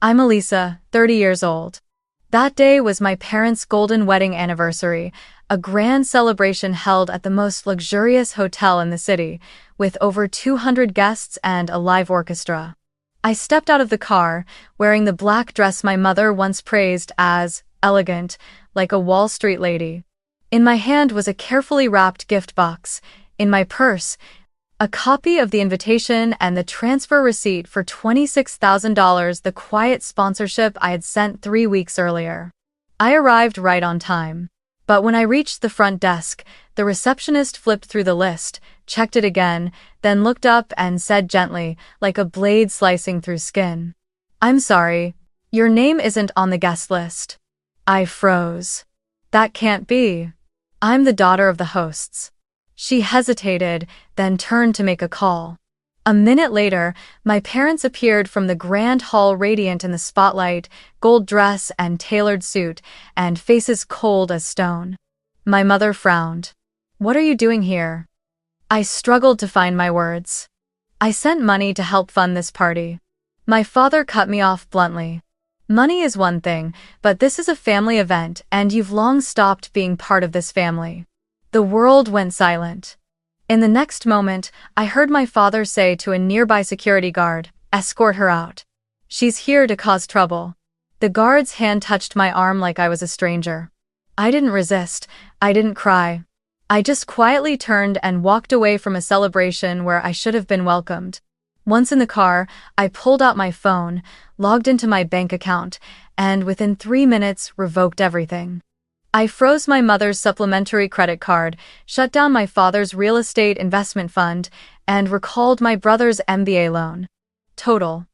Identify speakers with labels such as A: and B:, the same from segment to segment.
A: I'm Alisa, 30 years old. That day was my parents' golden wedding anniversary, a grand celebration held at the most luxurious hotel in the city, with over 200 guests and a live orchestra. I stepped out of the car, wearing the black dress my mother once praised as elegant, like a Wall Street lady. In my hand was a carefully wrapped gift box. In my purse, a copy of the invitation and the transfer receipt for $26,000, the quiet sponsorship I had sent 3 weeks earlier. I arrived right on time. But when I reached the front desk, the receptionist flipped through the list, checked it again, then looked up and said gently, like a blade slicing through skin, "I'm sorry, your name isn't on the guest list." I froze. That can't be. I'm the daughter of the hosts. She hesitated, then turned to make a call. A minute later, my parents appeared from the grand hall radiant in the spotlight, gold dress and tailored suit, and faces cold as stone. My mother frowned. "What are you doing here?" I struggled to find my words. "I sent money to help fund this party." My father cut me off bluntly. "Money is one thing, but this is a family event and you've long stopped being part of this family." The world went silent. In the next moment, I heard my father say to a nearby security guard, "Escort her out. She's here to cause trouble." The guard's hand touched my arm like I was a stranger. I didn't resist. I didn't cry. I just quietly turned and walked away from a celebration where I should have been welcomed. Once in the car, I pulled out my phone, logged into my bank account, and within 3 minutes revoked everything. I froze my mother's supplementary credit card, shut down my father's real estate investment fund, and recalled my brother's MBA loan. Total: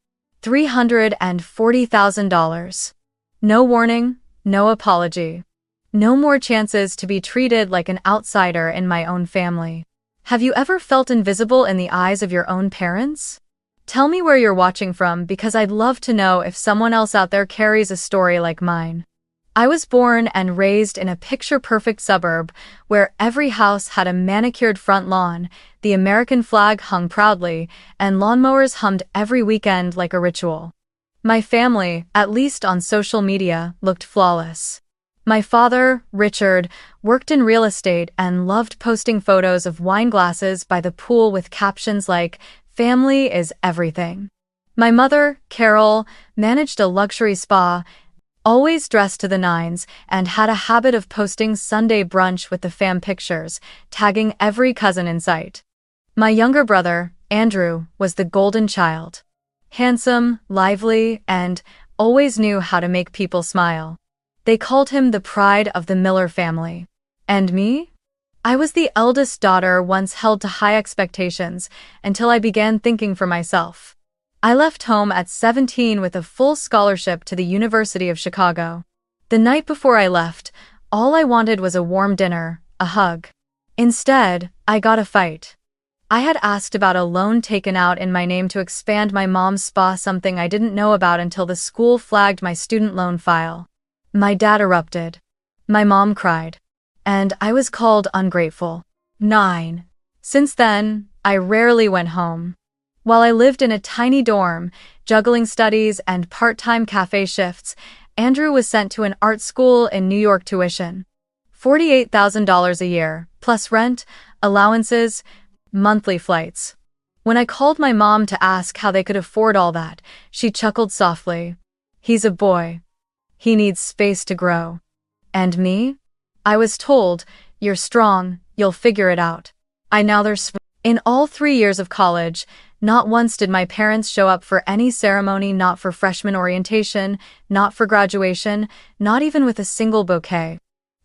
A: $340,000. No warning, no apology. No more chances to be treated like an outsider in my own family. Have you ever felt invisible in the eyes of your own parents? Tell me where you're watching from because I'd love to know if someone else out there carries a story like mine. I was born and raised in a picture-perfect suburb where every house had a manicured front lawn, the American flag hung proudly, and lawnmowers hummed every weekend like a ritual. My family, at least on social media, looked flawless. My father, Richard, worked in real estate and loved posting photos of wine glasses by the pool with captions like, "Family is everything." My mother, Carol, managed a luxury spa, always dressed to the nines, and had a habit of posting Sunday brunch with the fam pictures, tagging every cousin in sight. My younger brother, Andrew, was the golden child. Handsome, lively, and always knew how to make people smile. They called him the pride of the Miller family. And me? I was the eldest daughter, once held to high expectations, until I began thinking for myself. I left home at 17 with a full scholarship to the University of Chicago. The night before I left, all I wanted was a warm dinner, a hug. Instead, I got a fight. I had asked about a loan taken out in my name to expand my mom's spa, something I didn't know about until the school flagged my student loan file. My dad erupted. My mom cried. And I was called ungrateful. 9. Since then, I rarely went home. While I lived in a tiny dorm, juggling studies and part-time cafe shifts, Andrew was sent to an art school in New York. Tuition: $48,000 a year, plus rent, allowances, monthly flights. When I called my mom to ask how they could afford all that, she chuckled softly. "He's a boy. He needs space to grow." And me? I was told, "You're strong, you'll figure it out." In all 3 years of college, not once did my parents show up for any ceremony, not for freshman orientation, not for graduation, not even with a single bouquet.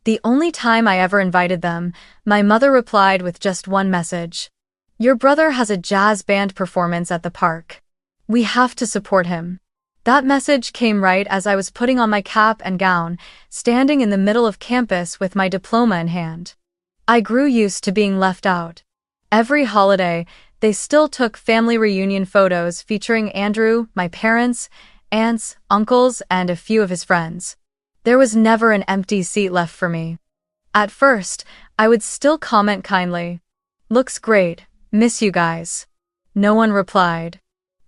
A: The only time I ever invited them, my mother replied with just one message: "Your brother has a jazz band performance at the park. We have to support him." That message came right as I was putting on my cap and gown, standing in the middle of campus with my diploma in hand. I grew used to being left out. Every holiday, they still took family reunion photos featuring Andrew, my parents, aunts, uncles, and a few of his friends. There was never an empty seat left for me. At first, I would still comment kindly, "Looks great, miss you guys." No one replied.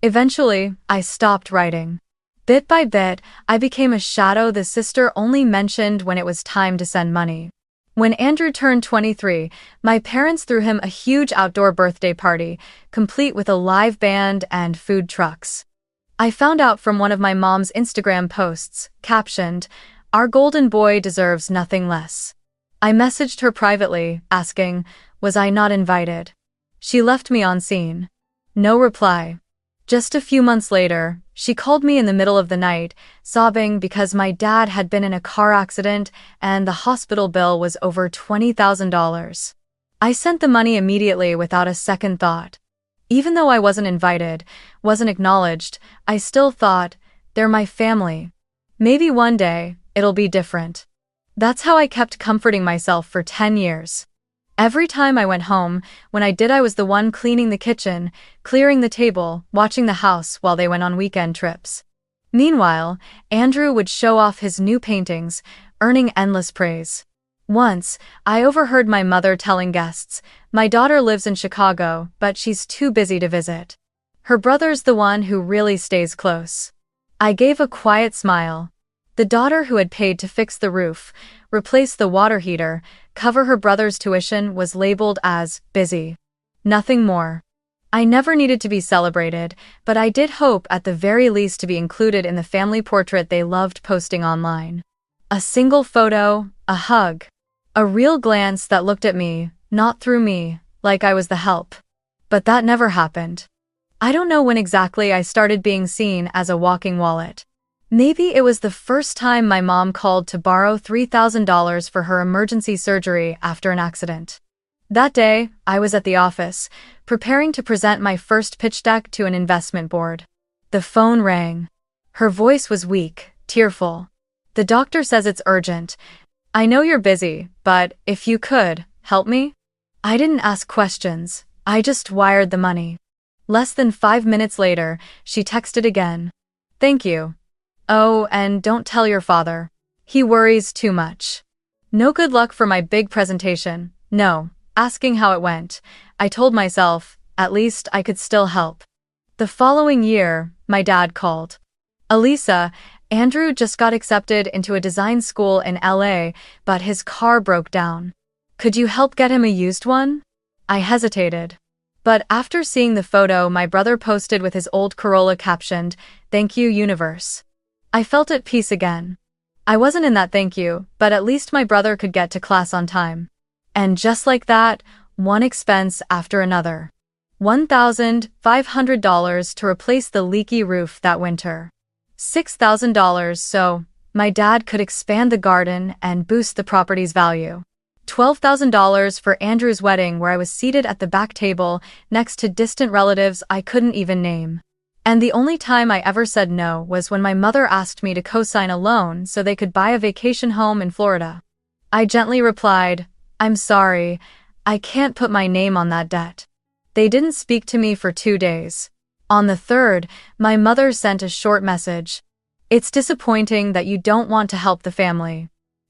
A: Eventually, I stopped writing. Bit by bit, I became a shadow the sister only mentioned when it was time to send money. When Andrew turned 23, my parents threw him a huge outdoor birthday party, complete with a live band and food trucks. I found out from one of my mom's Instagram posts, captioned, "Our golden boy deserves nothing less." I messaged her privately, asking, was I not invited? She left me on scene. No reply. Just a few months later, she called me in the middle of the night, sobbing because my dad had been in a car accident and the hospital bill was over $20,000. I sent the money immediately without a second thought. Even though I wasn't invited, wasn't acknowledged, I still thought, they're my family. Maybe one day, it'll be different. That's how I kept comforting myself for 10 years. Every time I went home, when I did I was the one cleaning the kitchen, clearing the table, watching the house while they went on weekend trips. Meanwhile, Andrew would show off his new paintings, earning endless praise. Once, I overheard my mother telling guests, "My daughter lives in Chicago, but she's too busy to visit. Her brother's the one who really stays close." I gave a quiet smile. The daughter who had paid to fix the roof, replace the water heater, cover her brother's tuition was labeled as busy. Nothing more. I never needed to be celebrated, but I did hope at the very least to be included in the family portrait they loved posting online. A single photo, a hug. A real glance that looked at me, not through me, like I was the help. But that never happened. I don't know when exactly I started being seen as a walking wallet. Maybe it was the first time my mom called to borrow $3,000 for her emergency surgery after an accident. That day, I was at the office, preparing to present my first pitch deck to an investment board. The phone rang. Her voice was weak, tearful. "The doctor says it's urgent. I know you're busy, but if you could, help me?" I didn't ask questions, I just wired the money. Less than 5 minutes later, she texted again. "Thank you. Oh, and don't tell your father. He worries too much." No good luck for my big presentation, no. Asking how it went, I told myself, at least I could still help. The following year, my dad called. "Alisa, Andrew just got accepted into a design school in LA, but his car broke down. Could you help get him a used one?" I hesitated. But after seeing the photo my brother posted with his old Corolla captioned, "Thank you, universe," I felt at peace again. I wasn't in that thank you, but at least my brother could get to class on time. And just like that, one expense after another. $1,500 to replace the leaky roof that winter. $6,000 so my dad could expand the garden and boost the property's value. $12,000 for Andrew's wedding where I was seated at the back table next to distant relatives I couldn't even name. And the only time I ever said no was when my mother asked me to co-sign a loan so they could buy a vacation home in Florida. I gently replied, "I'm sorry, I can't put my name on that debt." They didn't speak to me for 2 days. On the third, my mother sent a short message. "It's disappointing that you don't want to help the family."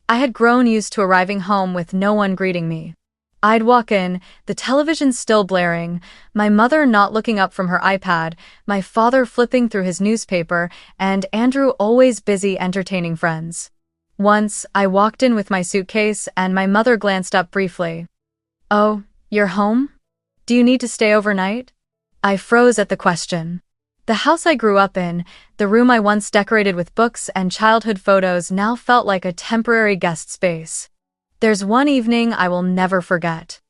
A: I had grown used to arriving home with no one greeting me. I'd walk in, the television still blaring, my mother not looking up from her iPad, my father flipping through his newspaper, and Andrew always busy entertaining friends. Once, I walked in with my suitcase and my mother glanced up briefly. "Oh, you're home? Do you need to stay overnight?" I froze at the question. The house I grew up in, the room I once decorated with books and childhood photos now felt like a temporary guest space. There's one evening I will never forget.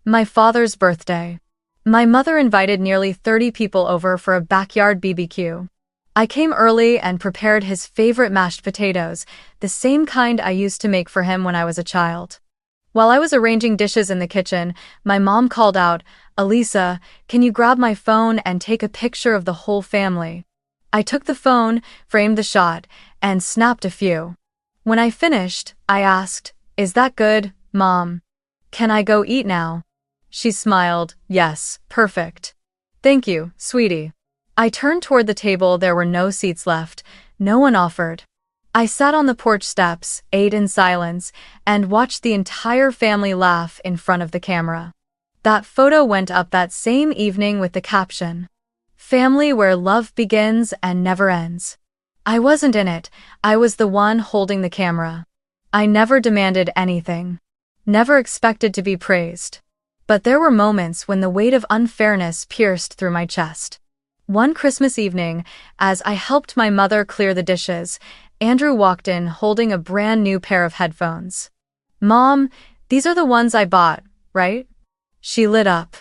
A: My father's birthday. My mother invited nearly 30 people over for a backyard BBQ. I came early and prepared his favorite mashed potatoes, the same kind I used to make for him when I was a child. While I was arranging dishes in the kitchen, my mom called out, "Alisa, can you grab my phone and take a picture of the whole family?" I took the phone, framed the shot, and snapped a few. When I finished, I asked, "Is that good, Mom? Can I go eat now?" She smiled, "Yes, perfect. Thank you, sweetie." I turned toward the table. There were no seats left. No one offered. I sat on the porch steps, ate in silence, and watched the entire family laugh in front of the camera. That photo went up that same evening with the caption, "Family where love begins and never ends." I wasn't in it, I was the one holding the camera. I never demanded anything. Never expected to be praised. But there were moments when the weight of unfairness pierced through my chest. One Christmas evening, as I helped my mother clear the dishes, Andrew walked in holding a brand new pair of headphones. "Mom, these are the ones I bought, right?" She lit up.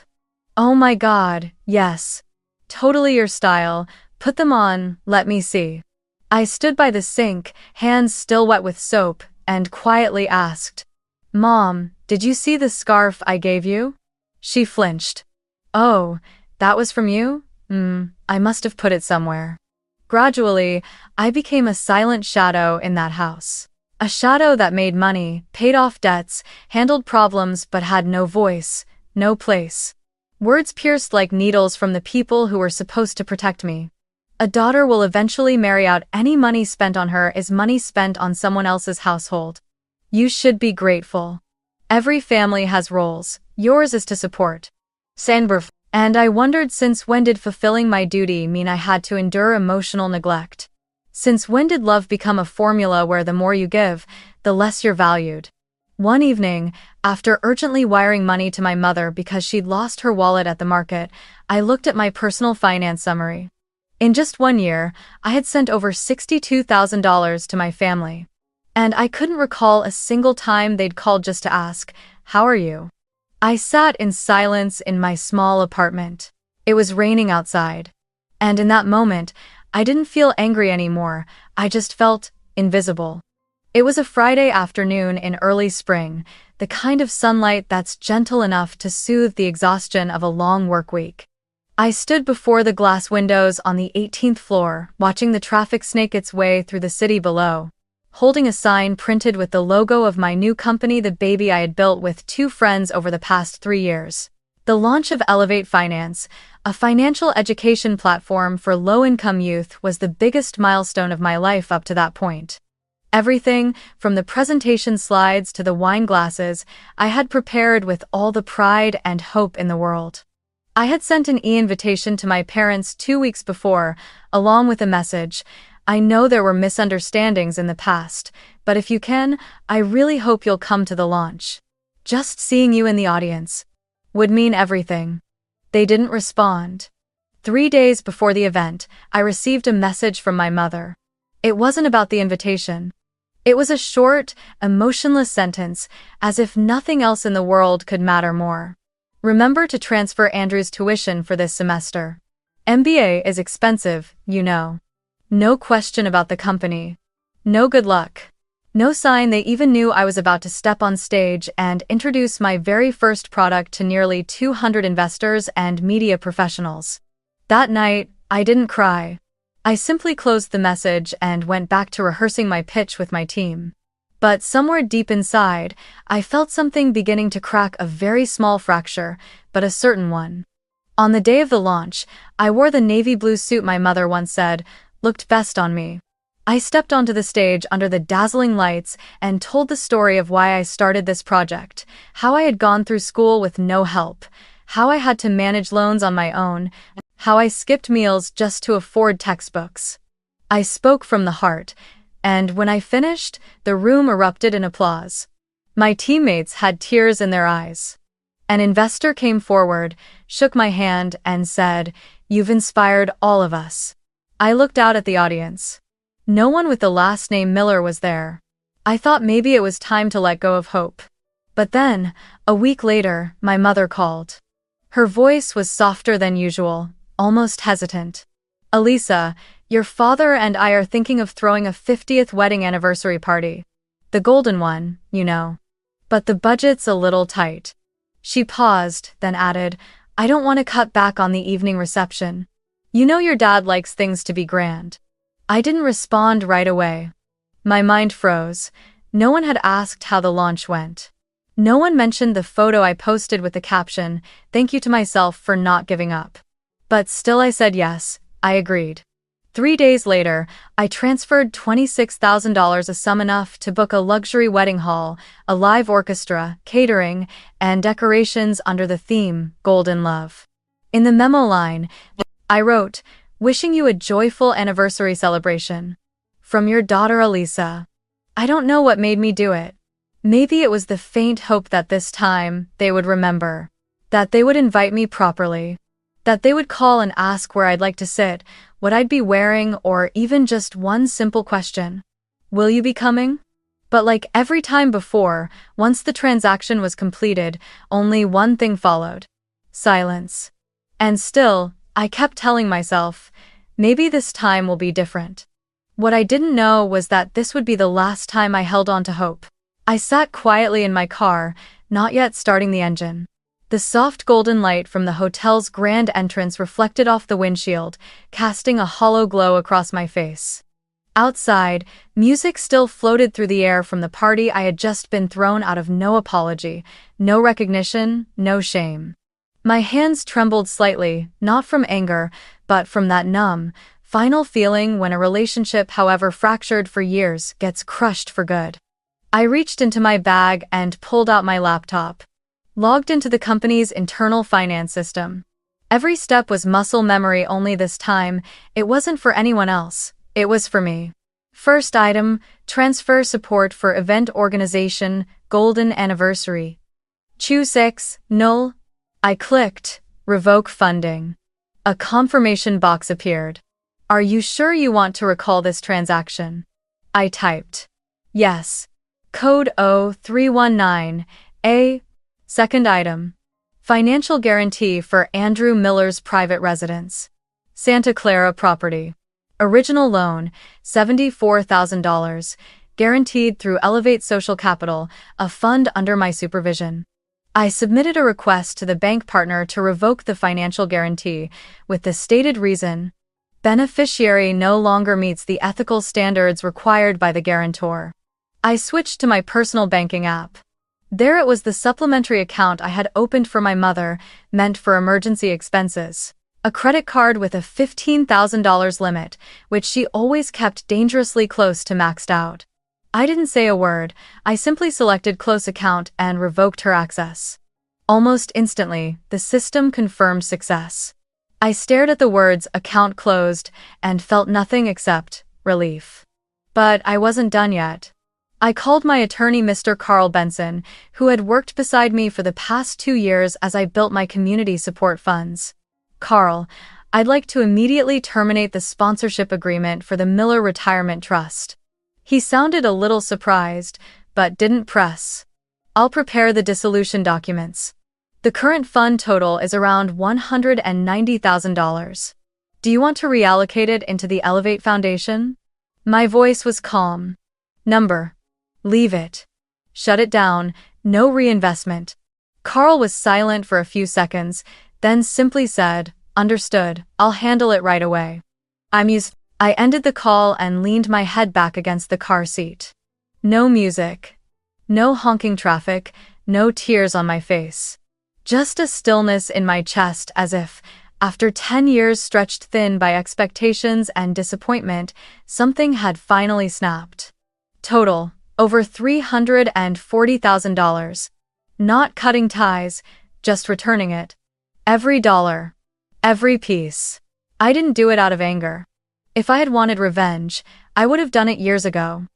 A: "Oh my God, yes. Totally your style. Put them on, let me see." I stood by the sink, hands still wet with soap, and quietly asked, "Mom, did you see the scarf I gave you?" She flinched. "Oh, that was from you? I must have put it somewhere." Gradually, I became a silent shadow in that house. A shadow that made money, paid off debts, handled problems but had no voice, no place. Words pierced like needles from the people who were supposed to protect me. "A daughter will eventually marry out. Any money spent on her is money spent on someone else's household. You should be grateful. Every family has roles, yours is to support." Sandberg. And I wondered, since when did fulfilling my duty mean I had to endure emotional neglect? Since when did love become a formula where the more you give, the less you're valued? One evening, after urgently wiring money to my mother because she'd lost her wallet at the market, I looked at my personal finance summary. In just 1 year, I had sent over $62,000 to my family. And I couldn't recall a single time they'd called just to ask, "How are you?" I sat in silence in my small apartment. It was raining outside. And in that moment, I didn't feel angry anymore, I just felt invisible. It was a Friday afternoon in early spring, the kind of sunlight that's gentle enough to soothe the exhaustion of a long work week. I stood before the glass windows on the 18th floor, watching the traffic snake its way through the city below, holding a sign printed with the logo of my new company, the baby I had built with 2 friends over the past 3 years. The launch of Elevate Finance, a financial education platform for low-income youth, was the biggest milestone of my life up to that point. Everything, from the presentation slides to the wine glasses, I had prepared with all the pride and hope in the world. I had sent an e-invitation to my parents 2 weeks before, along with a message: "I know there were misunderstandings in the past, but if you can, I really hope you'll come to the launch. Just seeing you in the audience would mean everything." They didn't respond. 3 days before the event, I received a message from my mother. It wasn't about the invitation. It was a short, emotionless sentence, as if nothing else in the world could matter more. "Remember to transfer Andrew's tuition for this semester. MBA is expensive, you know." No question about the company. No good luck. No sign they even knew I was about to step on stage and introduce my very first product to nearly 200 investors and media professionals. That night, I didn't cry. I simply closed the message and went back to rehearsing my pitch with my team. But somewhere deep inside, I felt something beginning to crack, a very small fracture, but a certain one. On the day of the launch, I wore the navy blue suit my mother once said looked best on me. I stepped onto the stage under the dazzling lights and told the story of why I started this project, how I had gone through school with no help, how I had to manage loans on my own, how I skipped meals just to afford textbooks. I spoke from the heart, and when I finished, the room erupted in applause. My teammates had tears in their eyes. An investor came forward, shook my hand, and said, "You've inspired all of us." I looked out at the audience. No one with the last name Miller was there. I thought maybe it was time to let go of hope. But then, a week later, my mother called. Her voice was softer than usual, almost hesitant. "Alisa, your father and I are thinking of throwing a 50th wedding anniversary party. The golden one, you know. But the budget's a little tight." She paused, then added, "I don't want to cut back on the evening reception. You know your dad likes things to be grand." I didn't respond right away. My mind froze. No one had asked how the launch went. No one mentioned the photo I posted with the caption, "Thank you to myself for not giving up." But still I said yes, I agreed. 3 days later, I transferred $26,000, a sum enough to book a luxury wedding hall, a live orchestra, catering, and decorations under the theme, Golden Love. In the memo line, I wrote, "Wishing you a joyful anniversary celebration." From your daughter Alisa. I don't know what made me do it. Maybe it was the faint hope that this time they would remember. That they would invite me properly. That they would call and ask where I'd like to sit, what I'd be wearing, or even just one simple question. Will you be coming? But like every time before, once the transaction was completed, only one thing followed. Silence. And still, I kept telling myself, maybe this time will be different. What I didn't know was that this would be the last time I held on to hope. I sat quietly in my car, not yet starting the engine. The soft golden light from the hotel's grand entrance reflected off the windshield, casting a hollow glow across my face. Outside, music still floated through the air from the party I had just been thrown out of. No apology, no recognition, no shame. My hands trembled slightly, not from anger, but from that numb, final feeling when a relationship, however fractured for years, gets crushed for good. I reached into my bag and pulled out my laptop. Logged into the company's internal finance system. Every step was muscle memory, only this time, it wasn't for anyone else, it was for me. First item, transfer support for event organization, golden anniversary. Choose 6, null. I clicked, revoke funding. A confirmation box appeared. Are you sure you want to recall this transaction? I typed. Yes. Code 0319A. Second item. Financial guarantee for Andrew Miller's private residence. Santa Clara property. Original loan, $74,000, guaranteed through Elevate Social Capital, a fund under my supervision. I submitted a request to the bank partner to revoke the financial guarantee, with the stated reason: beneficiary no longer meets the ethical standards required by the guarantor. I switched to my personal banking app. There it was, the supplementary account I had opened for my mother, meant for emergency expenses. A credit card with a $15,000 limit, which she always kept dangerously close to maxed out. I didn't say a word, I simply selected close account and revoked her access. Almost instantly, the system confirmed success. I stared at the words account closed and felt nothing except relief. But I wasn't done yet. I called my attorney, Mr. Carl Benson, who had worked beside me for the past 2 years as I built my community support funds. Carl, I'd like to immediately terminate the sponsorship agreement for the Miller Retirement Trust. He sounded a little surprised, but didn't press. I'll prepare the dissolution documents. The current fund total is around $190,000. Do you want to reallocate it into the Elevate Foundation? My voice was calm. Number. Leave it. Shut it down, no reinvestment. Carl was silent for a few seconds, then simply said, understood, I'll handle it right away. I ended the call and leaned my head back against the car seat. No music. No honking traffic, no tears on my face. Just a stillness in my chest, as if, after 10 years stretched thin by expectations and disappointment, something had finally snapped. Total. Over $340,000. Not cutting ties, just returning it. Every dollar. Every piece. I didn't do it out of anger. If I had wanted revenge, I would have done it years ago.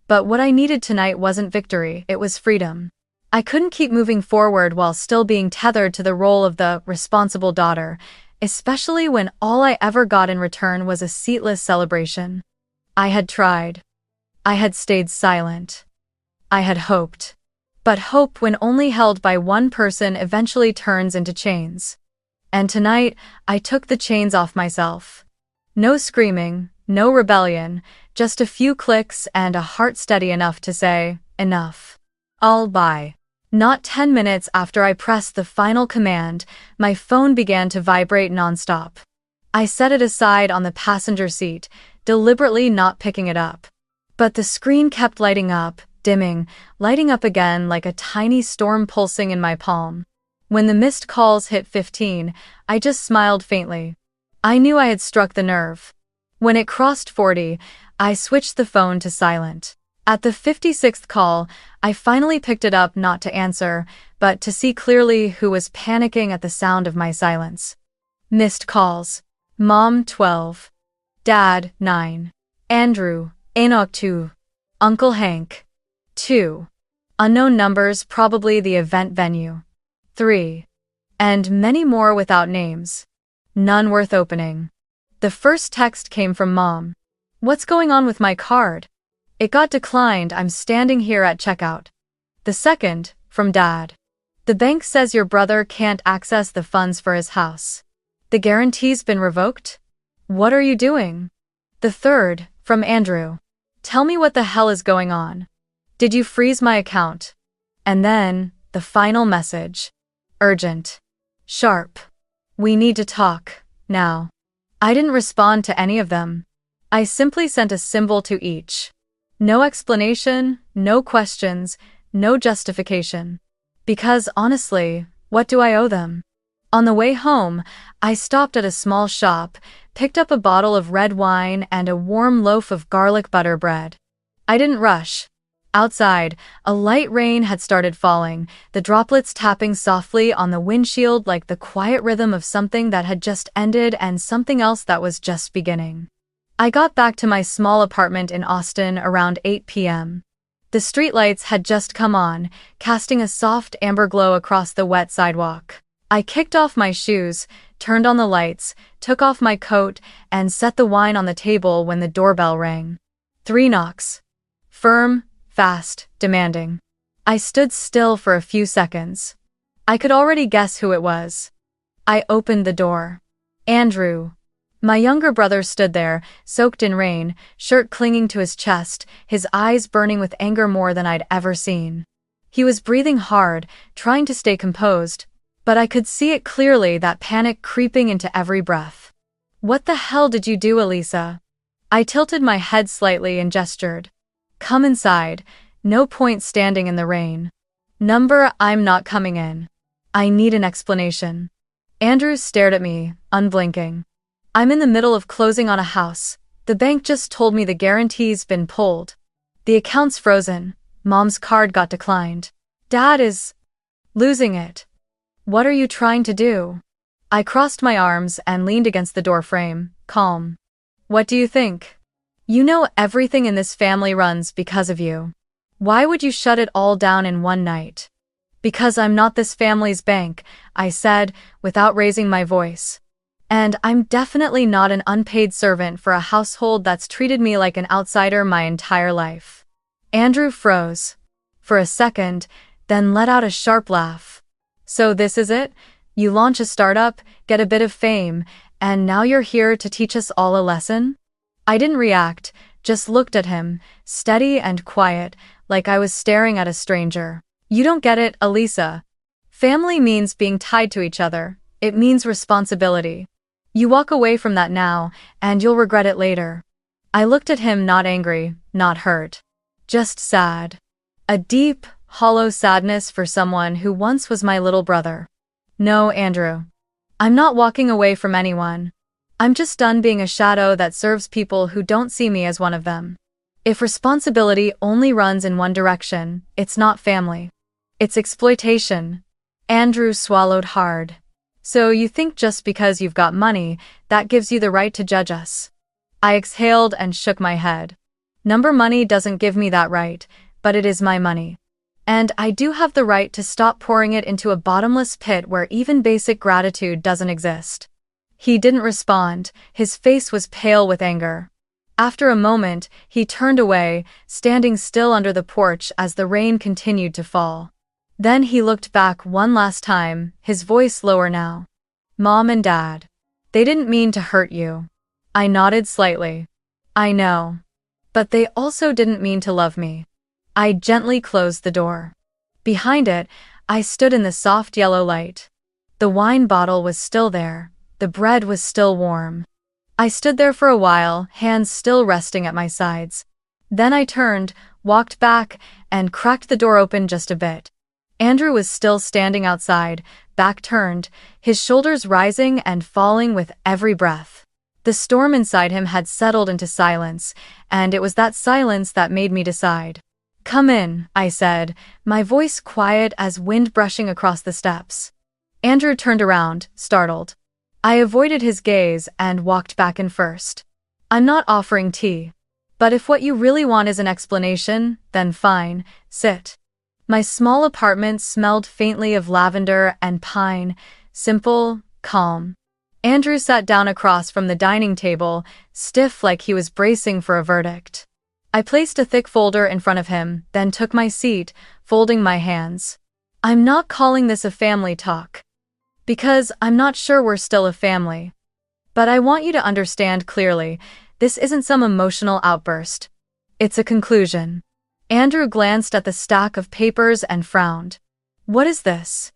A: But what I needed tonight wasn't victory, it was freedom. I couldn't keep moving forward while still being tethered to the role of the responsible daughter, especially when all I ever got in return was a seatless celebration. I had tried. I had stayed silent. I had hoped. But hope, when only held by one person, eventually turns into chains. And tonight, I took the chains off myself. No screaming, no rebellion, just a few clicks and a heart steady enough to say, enough. I'll buy. Not 10 minutes after I pressed the final command, my phone began to vibrate nonstop. I set it aside on the passenger seat, deliberately not picking it up. But the screen kept lighting up, dimming, lighting up again like a tiny storm pulsing in my palm. When the missed calls hit 15, I just smiled faintly. I knew I had struck the nerve. When it crossed 40, I switched the phone to silent. At the 56th call, I finally picked it up, not to answer, but to see clearly who was panicking at the sound of my silence. Missed calls. Mom, 12. Dad, 9. Andrew, Enoch 2. Uncle Hank. 2. Unknown numbers, probably the event venue. 3. And many more without names. None worth opening. The first text came from Mom. What's going on with my card? It got declined, I'm standing here at checkout. The second, from Dad. The bank says your brother can't access the funds for his house. The guarantee's been revoked? What are you doing? The third, from Andrew. Tell me what the hell is going on. Did you freeze my account? And then, the final message. Urgent. Sharp. We need to talk, now. I didn't respond to any of them. I simply sent a symbol to each. No explanation, no questions, no justification. Because honestly, what do I owe them? On the way home, I stopped at a small shop, picked up a bottle of red wine and a warm loaf of garlic butter bread. I didn't rush. Outside, a light rain had started falling, the droplets tapping softly on the windshield like the quiet rhythm of something that had just ended and something else that was just beginning. I got back to my small apartment in Austin around 8 p.m. The streetlights had just come on, casting a soft amber glow across the wet sidewalk. I kicked off my shoes, turned on the lights, took off my coat, and set the wine on the table when the doorbell rang. 3 knocks. Firm, fast, demanding. I stood still for a few seconds. I could already guess who it was. I opened the door. Andrew. My younger brother stood there, soaked in rain, shirt clinging to his chest, his eyes burning with anger more than I'd ever seen. He was breathing hard, trying to stay composed, but I could see it clearly, that panic creeping into every breath. What the hell did you do, Alisa? I tilted my head slightly and gestured. Come inside, no point standing in the rain. I'm not coming in. I need an explanation. Andrew stared at me, unblinking. I'm in the middle of closing on a house. The bank just told me the guarantee's been pulled. The account's frozen. Mom's card got declined. Dad is losing it. What are you trying to do? I crossed my arms and leaned against the doorframe, calm. What do you think? You know everything in this family runs because of you. Why would you shut it all down in one night? Because I'm not this family's bank, I said, without raising my voice. And I'm definitely not an unpaid servant for a household that's treated me like an outsider my entire life. Andrew froze. For a second, then let out a sharp laugh. So this is it? You launch a startup, get a bit of fame, and now you're here to teach us all a lesson? I didn't react, just looked at him, steady and quiet, like I was staring at a stranger. You don't get it, Alisa. Family means being tied to each other. It means responsibility. You walk away from that now, and you'll regret it later. I looked at him, not angry, not hurt. Just sad. A deep, hollow sadness for someone who once was my little brother. No, Andrew. I'm not walking away from anyone. I'm just done being a shadow that serves people who don't see me as one of them. If responsibility only runs in one direction, it's not family. It's exploitation. Andrew swallowed hard. So you think just because you've got money, that gives you the right to judge us? I exhaled and shook my head. Money doesn't give me that right, but it is my money. And I do have the right to stop pouring it into a bottomless pit where even basic gratitude doesn't exist. He didn't respond, his face was pale with anger. After a moment, he turned away, standing still under the porch as the rain continued to fall. Then he looked back one last time, his voice lower now. Mom and Dad. They didn't mean to hurt you. I nodded slightly. I know. But they also didn't mean to love me. I gently closed the door. Behind it, I stood in the soft yellow light. The wine bottle was still there. The bread was still warm. I stood there for a while, hands still resting at my sides. Then I turned, walked back, and cracked the door open just a bit. Andrew was still standing outside, back turned, his shoulders rising and falling with every breath. The storm inside him had settled into silence, and it was that silence that made me decide. Come in, I said, my voice quiet as wind brushing across the steps. Andrew turned around, startled. I avoided his gaze and walked back in first. I'm not offering tea. But if what you really want is an explanation, then fine, sit. My small apartment smelled faintly of lavender and pine, simple, calm. Andrew sat down across from the dining table, stiff like he was bracing for a verdict. I placed a thick folder in front of him, then took my seat, folding my hands. I'm not calling this a family talk. Because I'm not sure we're still a family. But I want you to understand clearly, this isn't some emotional outburst. It's a conclusion. Andrew glanced at the stack of papers and frowned. What is this?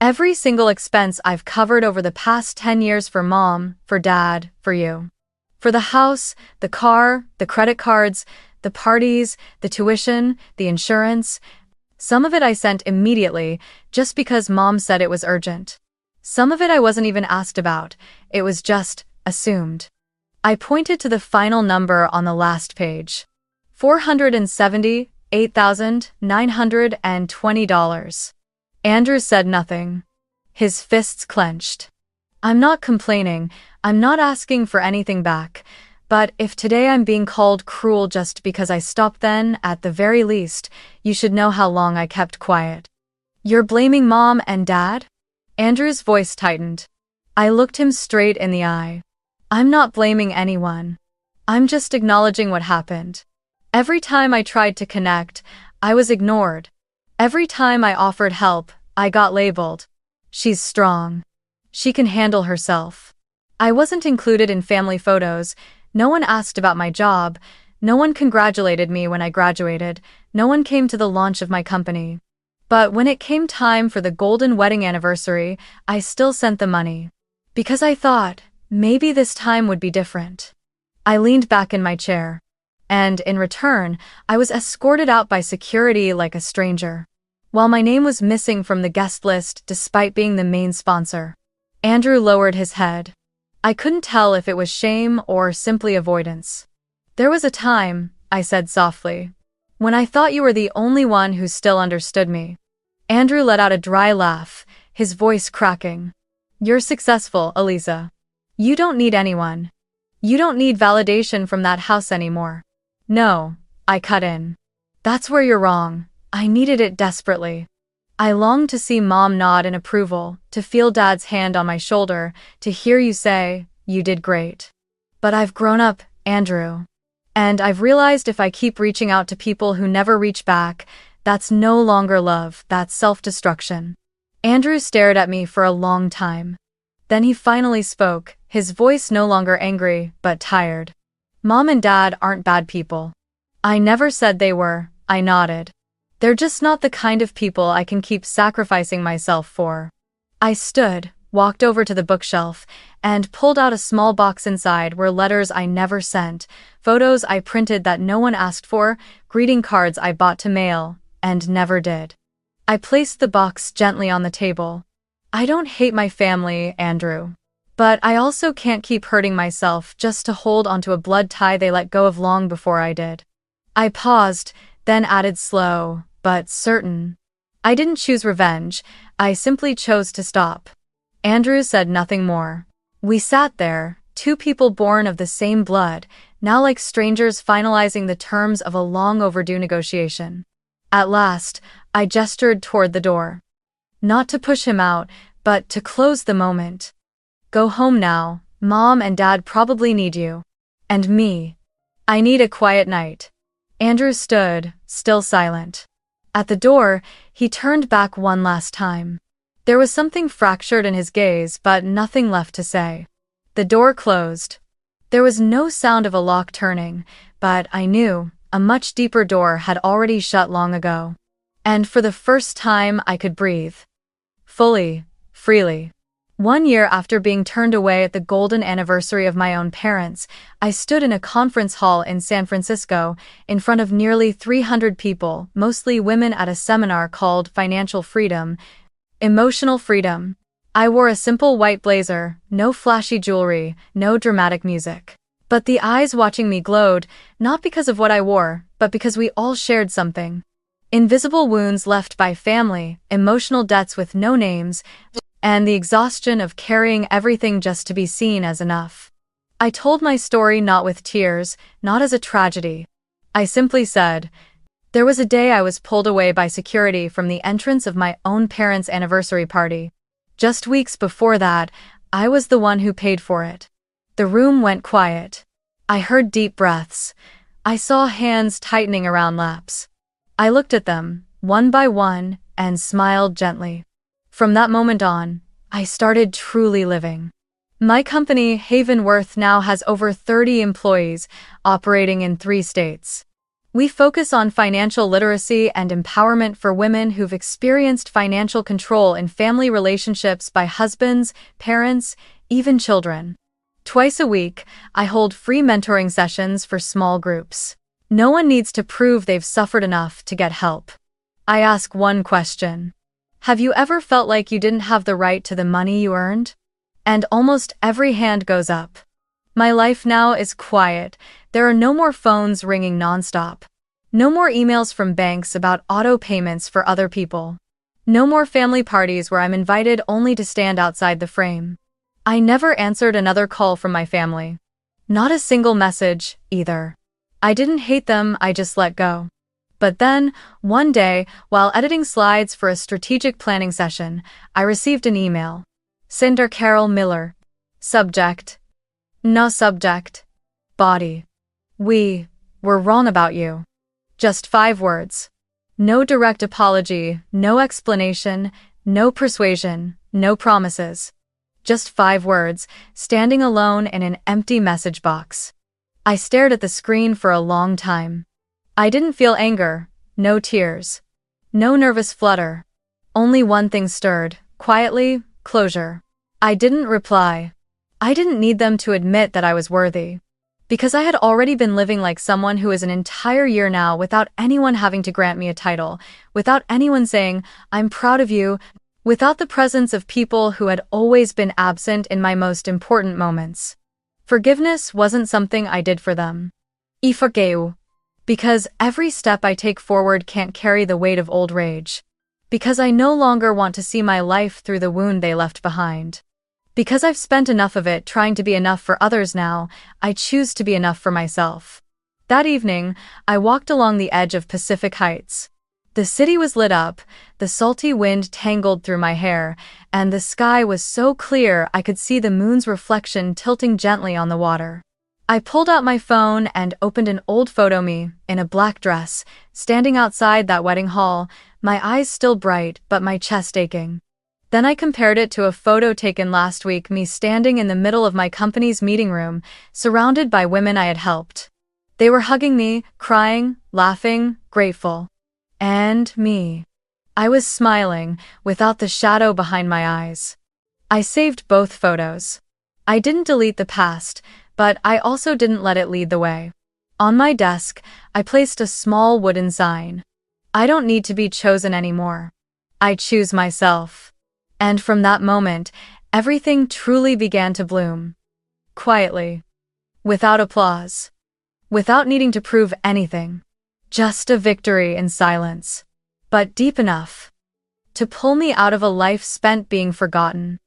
A: Every single expense I've covered over the past 10 years for Mom, for Dad, for you. For the house, the car, the credit cards, the parties, the tuition, the insurance. Some of it I sent immediately, just because Mom said it was urgent. Some of it I wasn't even asked about, it was just assumed. I pointed to the final number on the last page. $478,920. Andrew said nothing. His fists clenched. I'm not complaining, I'm not asking for anything back, but if today I'm being called cruel just because I stopped then, at the very least, you should know how long I kept quiet. You're blaming Mom and Dad? Andrew's voice tightened. I looked him straight in the eye. I'm not blaming anyone. I'm just acknowledging what happened. Every time I tried to connect, I was ignored. Every time I offered help, I got labeled. She's strong. She can handle herself. I wasn't included in family photos, no one asked about my job, no one congratulated me when I graduated, no one came to the launch of my company. But when it came time for the golden wedding anniversary, I still sent the money. Because I thought, maybe this time would be different. I leaned back in my chair. And, in return, I was escorted out by security like a stranger. While my name was missing from the guest list despite being the main sponsor. Andrew lowered his head. I couldn't tell if it was shame or simply avoidance. There was a time, I said softly, when I thought you were the only one who still understood me. Andrew let out a dry laugh, his voice cracking. You're successful, Alisa. You don't need anyone. You don't need validation from that house anymore. No, I cut in. That's where you're wrong. I needed it desperately. I longed to see Mom nod in approval, to feel Dad's hand on my shoulder, to hear you say, you did great. But I've grown up, Andrew. And I've realized if I keep reaching out to people who never reach back, that's no longer love, that's self-destruction. Andrew stared at me for a long time. Then he finally spoke, his voice no longer angry, but tired. Mom and Dad aren't bad people. I never said they were, I nodded. They're just not the kind of people I can keep sacrificing myself for. I stood, walked over to the bookshelf, and pulled out a small box inside were letters I never sent, photos I printed that no one asked for, greeting cards I bought to mail, and never did. I placed the box gently on the table. I don't hate my family, Andrew. But I also can't keep hurting myself just to hold onto a blood tie they let go of long before I did. I paused, then added slow, but certain. I didn't choose revenge, I simply chose to stop. Andrew said nothing more. We sat there, two people born of the same blood, now like strangers finalizing the terms of a long overdue negotiation. At last, I gestured toward the door. Not to push him out, but to close the moment. Go home now, Mom and Dad probably need you. And me. I need a quiet night. Andrew stood, still silent. At the door, he turned back one last time. There was something fractured in his gaze, but nothing left to say. The door closed. There was no sound of a lock turning, but I knew a much deeper door had already shut long ago. And for the first time I could breathe. Fully, freely. 1 year after being turned away at the golden anniversary of my own parents, I stood in a conference hall in San Francisco, in front of nearly 300 people, mostly women at a seminar called Financial Freedom, Emotional Freedom. I wore a simple white blazer, no flashy jewelry, no dramatic music. But the eyes watching me glowed, not because of what I wore, but because we all shared something. Invisible wounds left by family, emotional debts with no names, and the exhaustion of carrying everything just to be seen as enough. I told my story not with tears, not as a tragedy. I simply said, there was a day I was pulled away by security from the entrance of my own parents' anniversary party. Just weeks before that, I was the one who paid for it. The room went quiet. I heard deep breaths. I saw hands tightening around laps. I looked at them, one by one, and smiled gently. From that moment on, I started truly living. My company, Havenworth, now has over 30 employees, operating in 3 states. We focus on financial literacy and empowerment for women who've experienced financial control in family relationships by husbands, parents, even children. Twice a week, I hold free mentoring sessions for small groups. No one needs to prove they've suffered enough to get help. I ask one question. Have you ever felt like you didn't have the right to the money you earned? And almost every hand goes up. My life now is quiet. There are no more phones ringing nonstop. No more emails from banks about auto payments for other people. No more family parties where I'm invited only to stand outside the frame. I never answered another call from my family. Not a single message, either. I didn't hate them, I just let go. But then, one day, while editing slides for a strategic planning session, I received an email. Cinder Carol Miller. Subject. No subject. Body. We were wrong about you. Just 5 words. No direct apology, no explanation, no persuasion, no promises. Just 5 words, standing alone in an empty message box. I stared at the screen for a long time. I didn't feel anger, no tears, no nervous flutter. Only one thing stirred, quietly, closure. I didn't reply. I didn't need them to admit that I was worthy. Because I had already been living like someone who is an entire year now without anyone having to grant me a title, without anyone saying, I'm proud of you, without the presence of people who had always been absent in my most important moments. Forgiveness wasn't something I did for them. I forgave. Because every step I take forward can't carry the weight of old rage. Because I no longer want to see my life through the wound they left behind. Because I've spent enough of it trying to be enough for others now, I choose to be enough for myself. That evening, I walked along the edge of Pacific Heights. The city was lit up, the salty wind tangled through my hair, and the sky was so clear I could see the moon's reflection tilting gently on the water. I pulled out my phone and opened an old photo me, in a black dress, standing outside that wedding hall, my eyes still bright but my chest aching. Then I compared it to a photo taken last week, me standing in the middle of my company's meeting room, surrounded by women I had helped. They were hugging me, crying, laughing, grateful. And me. I was smiling, without the shadow behind my eyes. I saved both photos. I didn't delete the past, but I also didn't let it lead the way. On my desk, I placed a small wooden sign. I don't need to be chosen anymore. I choose myself. And from that moment, everything truly began to bloom. Quietly. Without applause. Without needing to prove anything. Just a victory in silence. But deep enough to pull me out of a life spent being forgotten.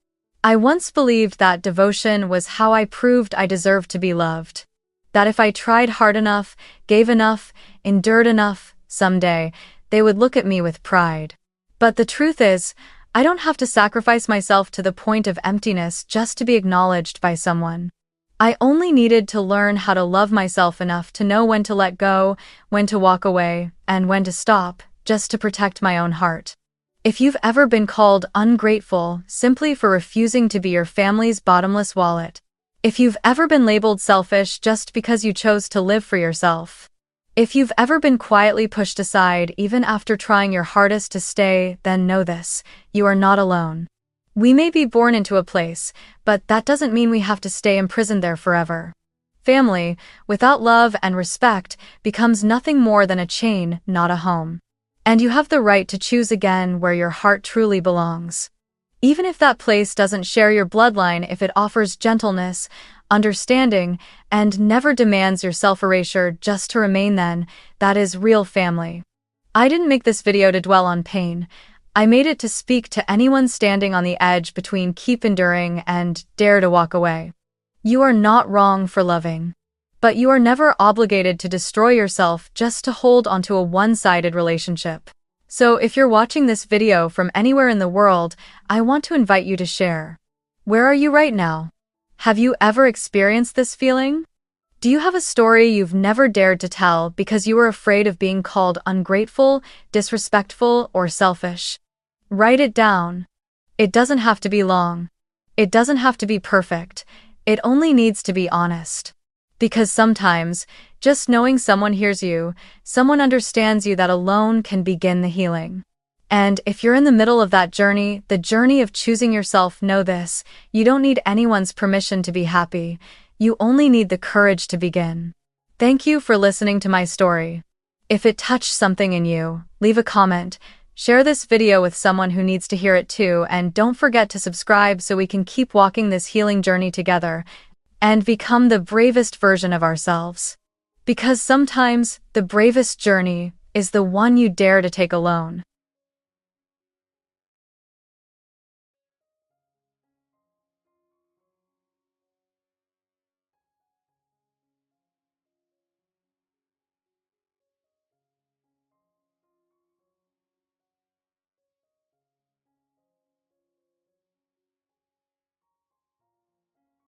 A: I once believed that devotion was how I proved I deserved to be loved. That if I tried hard enough, gave enough, endured enough, someday, they would look at me with pride. But the truth is, I don't have to sacrifice myself to the point of emptiness just to be acknowledged by someone. I only needed to learn how to love myself enough to know when to let go, when to walk away, and when to stop, just to protect my own heart. If you've ever been called ungrateful simply for refusing to be your family's bottomless wallet, if you've ever been labeled selfish just because you chose to live for yourself, if you've ever been quietly pushed aside even after trying your hardest to stay, then know this, you are not alone. We may be born into a place, but that doesn't mean we have to stay imprisoned there forever. Family, without love and respect, becomes nothing more than a chain, not a home. And you have the right to choose again where your heart truly belongs. Even if that place doesn't share your bloodline, if it offers gentleness, understanding, and never demands your self-erasure just to remain, then that is real family. I didn't make this video to dwell on pain. I made it to speak to anyone standing on the edge between keep enduring and dare to walk away. You are not wrong for loving. But you are never obligated to destroy yourself just to hold onto a one-sided relationship. So if you're watching this video from anywhere in the world, I want to invite you to share. Where are you right now? Have you ever experienced this feeling? Do you have a story you've never dared to tell because you were afraid of being called ungrateful, disrespectful, or selfish? Write it down. It doesn't have to be long. It doesn't have to be perfect. It only needs to be honest. Because sometimes, just knowing someone hears you, someone understands you, that alone can begin the healing. And if you're in the middle of that journey, the journey of choosing yourself, know this: you don't need anyone's permission to be happy. You only need the courage to begin. Thank you for listening to my story. If it touched something in you, leave a comment, share this video with someone who needs to hear it too, and don't forget to subscribe so we can keep walking this healing journey together and become the bravest version of ourselves. Because sometimes, the bravest journey is the one you dare to take alone.